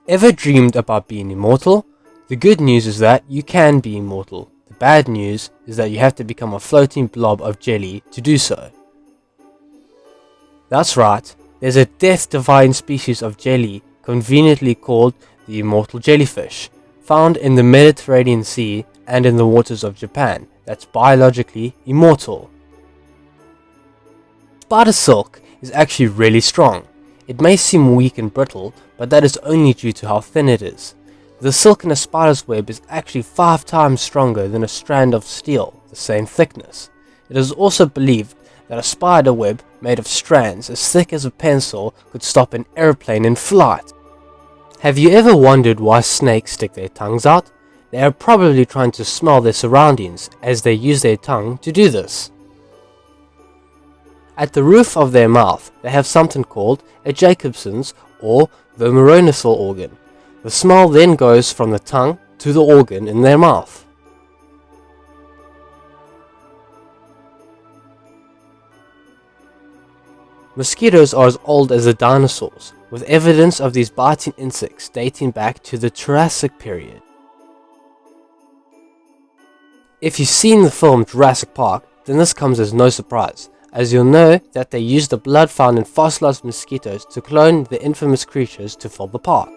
Ever dreamed about being immortal? The good news is that you can be immortal. The bad news is that you have to become a floating blob of jelly to do so. That's right, there's a death-defying species of jelly conveniently called the immortal jellyfish, found in the Mediterranean Sea and in the waters of Japan, that's biologically immortal. Spider silk is actually really strong. It may seem weak and brittle, but that is only due to how thin it is. The silk in a spider's web is actually 5 times stronger than a strand of steel, the same thickness. It is also believed that a spider web made of strands as thick as a pencil could stop an airplane in flight. Have you ever wondered why snakes stick their tongues out? They are probably trying to smell their surroundings as they use their tongue to do this. At the roof of their mouth, they have something called a Jacobson's or vomeronasal organ. The smell then goes from the tongue to the organ in their mouth. Mosquitoes are as old as the dinosaurs, with evidence of these biting insects dating back to the Jurassic period. If you've seen the film Jurassic Park, then this comes as no surprise, as you'll know that they used the blood found in fossilized mosquitoes to clone the infamous creatures to fill the park.